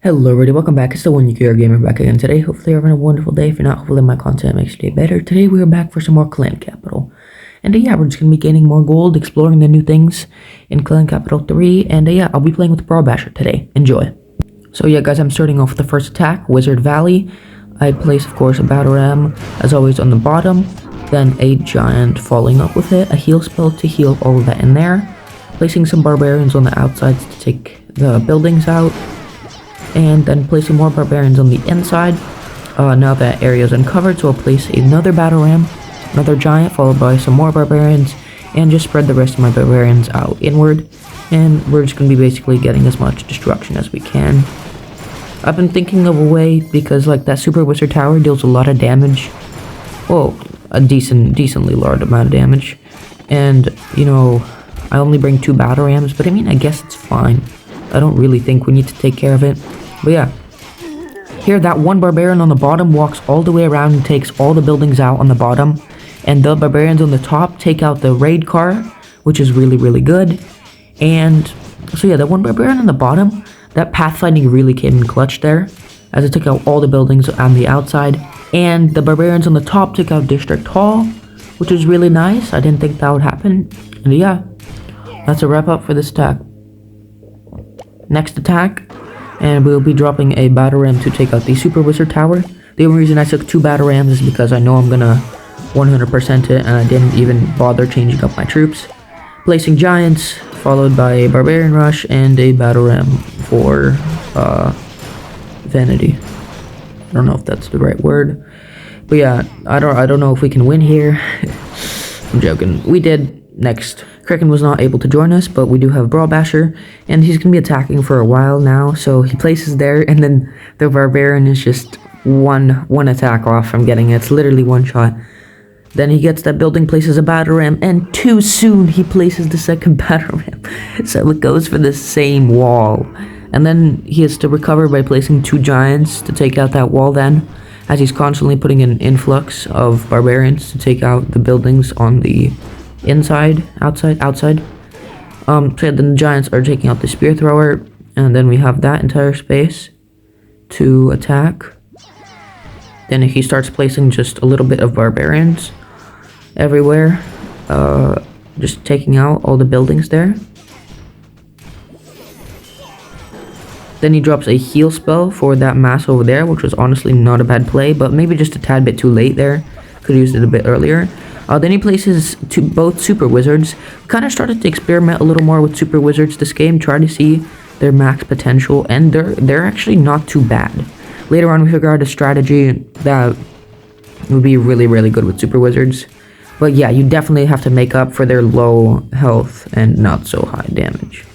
Hello everybody, welcome back. It's the One Nuclear Gamer back again today. Hopefully you're having a wonderful day. If you're not, hopefully my content makes your day better. Today we are back for some more Clan Capital. And yeah, we're just going to be gaining more gold, exploring the new things in Clan Capital 3. And yeah, I'll be playing with Brawl Basher today. Enjoy. So yeah guys, I'm starting off with the first attack, Wizard Valley. I place, of course, a Battle Ram, as always, on the bottom. Then a Giant following up with it, a heal spell to heal all of that in there. Placing some Barbarians on the outsides to take the buildings out. And then placing more Barbarians on the inside. Now that area is uncovered, so I'll place another Battle Ram, another Giant, followed by some more Barbarians, and just spread the rest of my Barbarians out inward. And we're just going to be basically getting as much destruction as we can. I've been thinking of a way, because like that Super Wizard Tower deals a lot of damage. Well, a decently large amount of damage. And, you know, I only bring 2 Battle Rams, but I mean, I guess it's fine. I don't really think we need to take care of it. But yeah, here that one Barbarian on the bottom walks all the way around and takes all the buildings out on the bottom. And the Barbarians on the top take out the raid car, which is really good. And so yeah, that one Barbarian on the bottom, that pathfinding really came in clutch there, as it took out all the buildings on the outside. And the Barbarians on the top took out District Hall, which is really nice. I didn't think that would happen. And yeah, that's a wrap up for this attack. Next attack, and we'll be dropping a Battle Ram to take out the Super Wizard Tower. The only reason I took 2 Battle Rams is because I know I'm gonna 100% it, and I didn't even bother changing up my troops. Placing Giants, followed by a Barbarian Rush and a Battle Ram for Vanity. I don't know if that's the right word, but yeah, I don't know if we can win here. I'm joking. We did. Next, Kraken was not able to join us, but we do have Brawl Basher, and he's going to be attacking for a while now, so he places there, and then the Barbarian is just one attack off from getting it. It's literally one shot. Then he gets that building, places a Battle Ram, and too soon he places the second Battle Ram, so it goes for the same wall. And then he has to recover by placing 2 Giants to take out that wall then, as he's constantly putting an influx of Barbarians to take out the buildings on the inside, outside. So yeah, then the Giants are taking out the Spear Thrower, and then we have that entire space to attack. Then he starts placing just a little bit of Barbarians everywhere, just taking out all the buildings there. Then he drops a heal spell for that mass over there, which was honestly not a bad play, but maybe just a tad bit too late there. Could have used it a bit earlier. Then he places both Super Wizards. We kind of started to experiment a little more with Super Wizards this game, try to see their max potential, and they're actually not too bad. Later on, we figured out a strategy that would be really good with Super Wizards. But yeah, you definitely have to make up for their low health and not so high damage.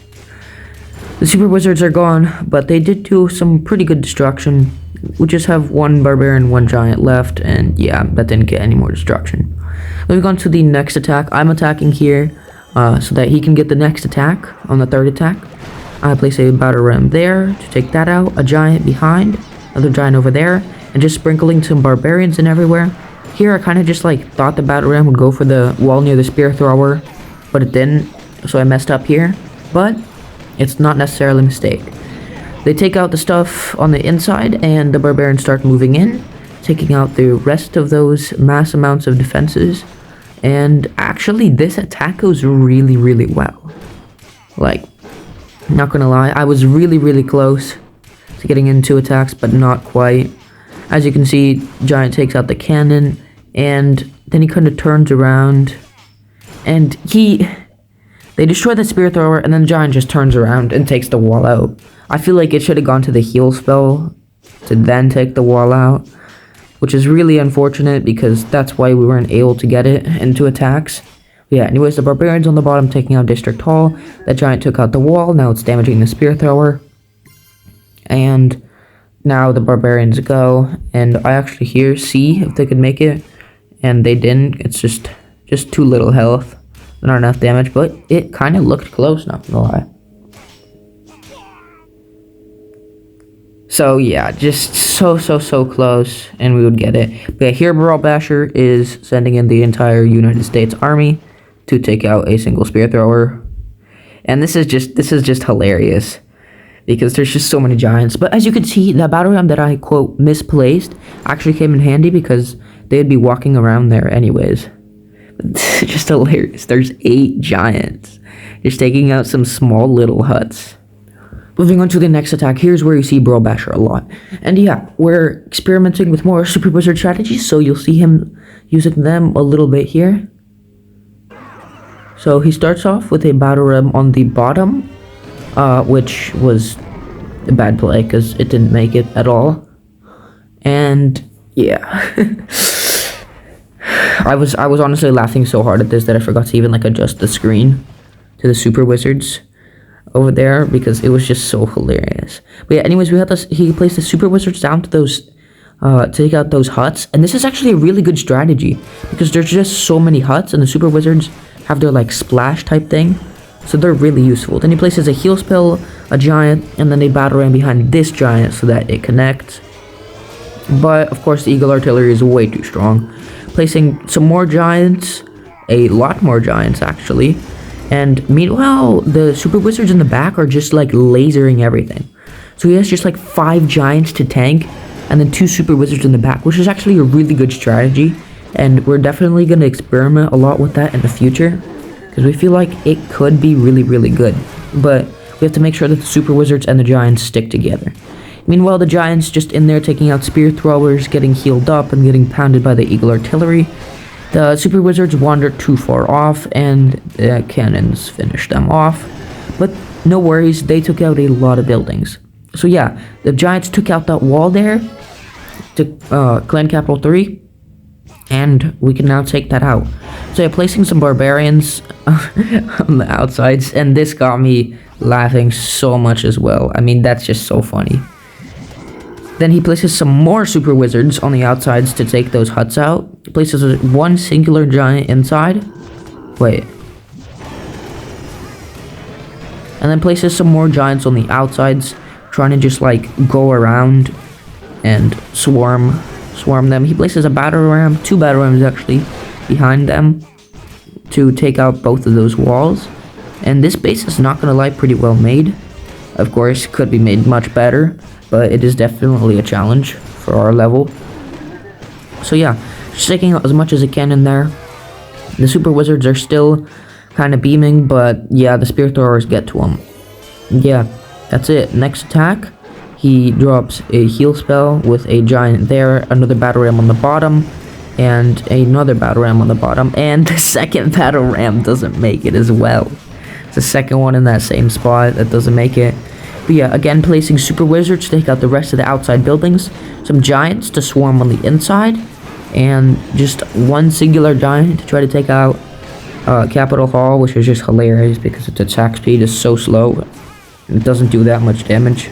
The Super Wizards are gone, but they did do some pretty good destruction. We just have 1 Barbarian, 1 Giant left, and yeah, that didn't get any more destruction. Moving on to the next attack, I'm attacking here so that he can get the next attack on the 3rd attack. I place a Battle Ram there to take that out, a Giant behind, another Giant over there, and just sprinkling some Barbarians in everywhere. Here I kind of just like thought the Battle Ram would go for the wall near the Spear Thrower, but it didn't, so I messed up here. But it's not necessarily a mistake. They take out the stuff on the inside, and the Barbarians start moving in, taking out the rest of those mass amounts of defenses. And actually, this attack goes really well. Like, not gonna lie, I was really close to getting in 2 attacks, but not quite. As you can see, Giant takes out the cannon, and then he kind of turns around, and they destroy the Spear Thrower, and then the Giant just turns around and takes the wall out. I feel like it should have gone to the heal spell to then take the wall out, which is really unfortunate because that's why we weren't able to get it in 2 attacks. But yeah, anyways, the Barbarians on the bottom taking out District Hall. That Giant took out the wall, now it's damaging the Spear Thrower. And now the Barbarians go, and I actually see if they could make it, and they didn't. It's just too little health. Not enough damage, but it kind of looked close, not gonna lie. So yeah, just so close, and we would get it. But yeah, here Brawl Basher is sending in the entire United States Army to take out a single Spear Thrower. And this is just hilarious. because there's just so many giants. But as you can see, the battle ram that I quote misplaced actually came in handy because they'd be walking around there anyways. It's just hilarious. There's 8 giants just taking out some small little huts. Moving on to the next attack, here's where you see Bro Basher a lot. And yeah, we're experimenting with more Super Wizard strategies, so you'll see him using them a little bit here. So he starts off with a Battle Ram on the bottom, which was a bad play because it didn't make it at all. And yeah. I was honestly laughing so hard at this that I forgot to even like adjust the screen to the Super Wizards over there because it was just so hilarious. But yeah, anyways, we had this. He placed the Super Wizards down to those, to take out those huts, and this is actually a really good strategy because there's just so many huts, and the Super Wizards have their like splash type thing, so they're really useful. Then he places a heal spell, a giant, and then a battle ram behind this giant so that it connects. But of course, the Eagle Artillery is way too strong. Placing some more giants, a lot more giants actually. And meanwhile, the Super Wizards in the back are just like lasering everything. So he has just like 5 giants to tank, and then 2 Super Wizards in the back, which is actually a really good strategy. And we're definitely going to experiment a lot with that in the future, because we feel like it could be really, really good. But we have to make sure that the Super Wizards and the giants stick together. Meanwhile, the giants just in there taking out spear throwers, getting healed up, and getting pounded by the Eagle Artillery. The Super Wizards wandered too far off, and the cannons finished them off. But no worries, they took out a lot of buildings. So yeah, the giants took out that wall there to Clan Capital 3, and we can now take that out. So yeah, placing some barbarians on the outsides, and this got me laughing so much as well. I mean, that's just so funny. Then he places some more Super Wizards on the outsides to take those huts out. He places one singular giant inside. Wait. And then places some more giants on the outsides, trying to just like go around and swarm them. He places a battle ram, 2 battle rams actually, behind them to take out both of those walls. And this base is not gonna lie, pretty well made. Of course, could be made much better, but it is definitely a challenge for our level. So yeah, just taking out as much as it can in there. The Super Wizards are still kind of beaming, but yeah, the Spear Throwers get to them. Yeah, that's it. Next attack, he drops a heal spell with a giant there, another battle ram on the bottom, and another battle ram on the bottom, and the second battle ram doesn't make it as well. It's the second one in that same spot that doesn't make it. But yeah, again, placing Super Wizards to take out the rest of the outside buildings, some giants to swarm on the inside, and just one singular giant to try to take out Capital Hall, which is just hilarious because its attack speed is so slow. It doesn't do that much damage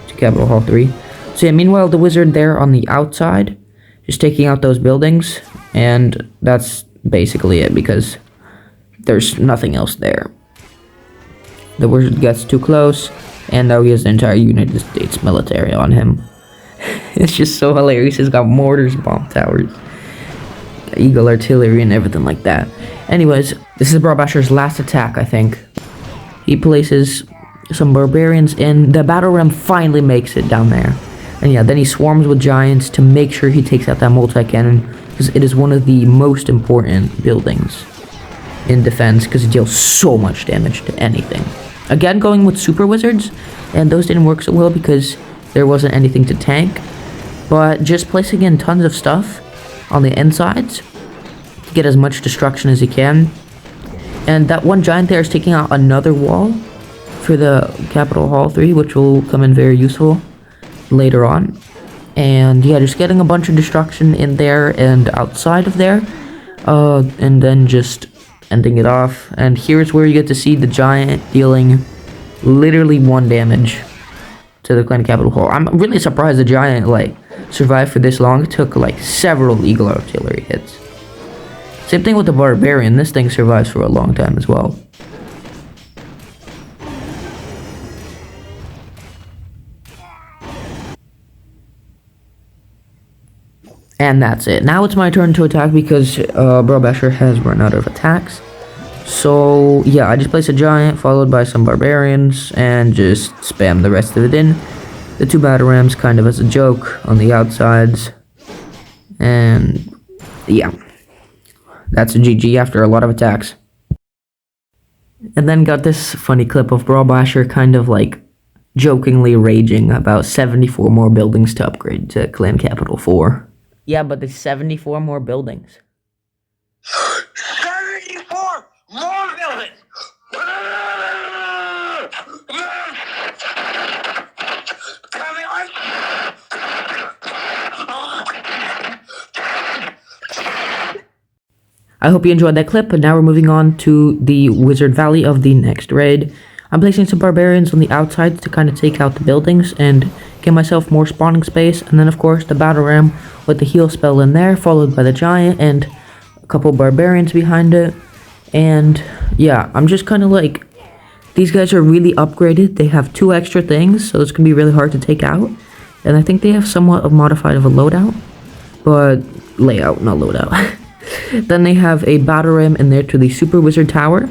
to Capital Hall 3. So yeah, meanwhile, the wizard there on the outside, just taking out those buildings, and that's basically it because there's nothing else there. The wizard gets too close, and now he has the entire United States military on him. It's just so hilarious. He's got mortars, bomb towers, Eagle Artillery, and everything like that. Anyways, this is Bro Basher's last attack, I think. He places some barbarians in. The battle ram finally makes it down there. And yeah, then he swarms with giants to make sure he takes out that multi-cannon, because it is one of the most important buildings in defense, because it deals so much damage to anything. Again, going with Super Wizards, and those didn't work so well because there wasn't anything to tank. But just placing in tons of stuff on the insides to get as much destruction as you can. And that one giant there is taking out another wall for the Capital Hall 3, which will come in very useful later on. And yeah, just getting a bunch of destruction in there and outside of there. And then just ending it off. And here's where you get to see the giant dealing literally 1 damage to the Clan Capital Hall. I'm really surprised the giant like survived for this long. It took like several Eagle Artillery hits. Same thing with the Barbarian. This thing survives for a long time as well. And that's it. Now it's my turn to attack because Bro Basher has run out of attacks. So yeah, I just placed a giant followed by some barbarians and just spam the rest of it in. The 2 battle rams kind of as a joke on the outsides. And yeah, that's a GG after a lot of attacks. And then got this funny clip of Brawl Basher kind of like jokingly raging about 74 more buildings to upgrade to Clan Capital 4. Yeah, but there's 74 more buildings. 74 more buildings! Coming on! I hope you enjoyed that clip, but now we're moving on to the Wizard Valley of the next raid. I'm placing some barbarians on the outsides to kind of take out the buildings and give myself more spawning space, and then of course the battle ram with the heal spell in there, followed by the giant and a couple barbarians behind it. And yeah, I'm just kind of like, these guys are really upgraded. They have 2 extra things, so it's gonna be really hard to take out. And I think they have somewhat of modified of a loadout, but layout, not loadout. Then they have a battle ram in there to the Super Wizard Tower.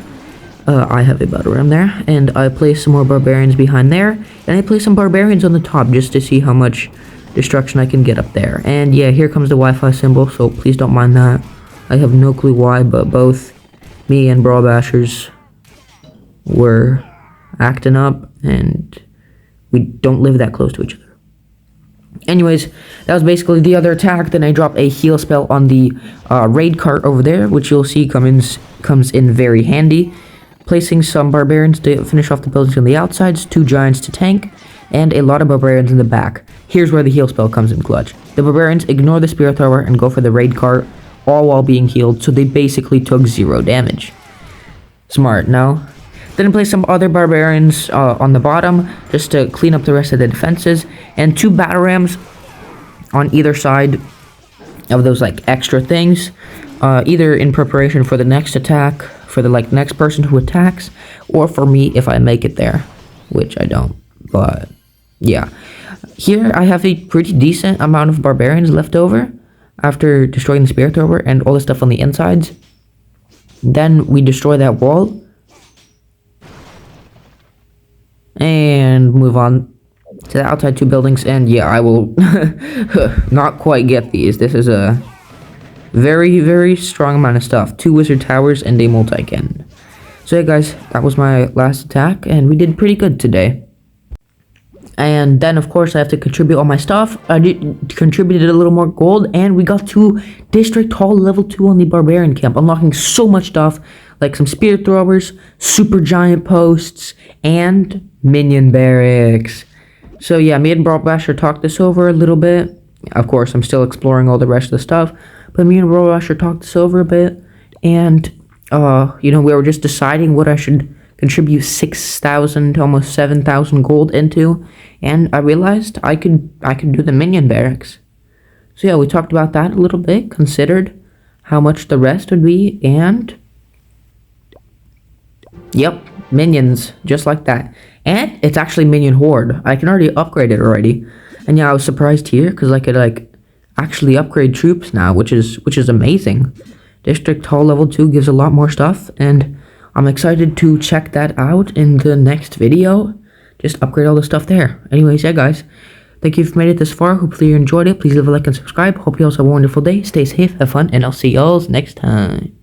I have a battle ram there, and I place some more barbarians behind there, and I place some barbarians on the top just to see how much destruction I can get up there. And yeah, here comes the Wi-Fi symbol, so please don't mind that. I have no clue why, but both me and Brawl Bashers were acting up, and we don't live that close to each other. Anyways, that was basically the other attack. Then I dropped a heal spell on the raid cart over there, which you'll see comes in very handy. Placing some barbarians to finish off the buildings on the outsides, 2 giants to tank, and a lot of barbarians in the back. Here's where the heal spell comes in clutch. The barbarians ignore the spear thrower and go for the raid cart, all while being healed, so they basically took 0 damage. Smart, no? Then place some other barbarians on the bottom, just to clean up the rest of the defenses, and 2 battle rams on either side of those like extra things, either in preparation for the next attack, for the like next person who attacks, or for me if I make it there, which I don't, but yeah. Here I have a pretty decent amount of barbarians left over after destroying the spear thrower and all the stuff on the insides. Then we destroy that wall and move on to the outside 2 buildings, and yeah, I will not quite get these. This is a very, very strong amount of stuff. 2 wizard towers and a multi-cannon. So yeah guys, that was my last attack, and we did pretty good today. And then of course I have to contribute all my stuff. I contributed a little more gold, and we got to District Hall level 2 on the Barbarian Camp, unlocking so much stuff, like some spear throwers, super giant posts, and minion barracks. So yeah, me and Brawl Basher talked this over a little bit. Of course, I'm still exploring all the rest of the stuff, but me and Brawl Basher talked this over a bit, and you know, we were just deciding what I should contribute 6,000 to almost 7,000 gold into, and I realized I could do the minion barracks. So yeah, we talked about that a little bit, considered how much the rest would be, and yep, minions, just like that. And it's actually minion horde. I can already upgrade it already. And yeah, I was surprised here because I could like actually upgrade troops now, which is amazing. District Hall level 2 gives a lot more stuff, and I'm excited to check that out in the next video. Just upgrade all the stuff there. Anyways, yeah guys, thank you for made it this far. Hopefully you enjoyed it. Please leave a like and subscribe. Hope you all have a wonderful day. Stay safe, have fun, and I'll see y'all next time.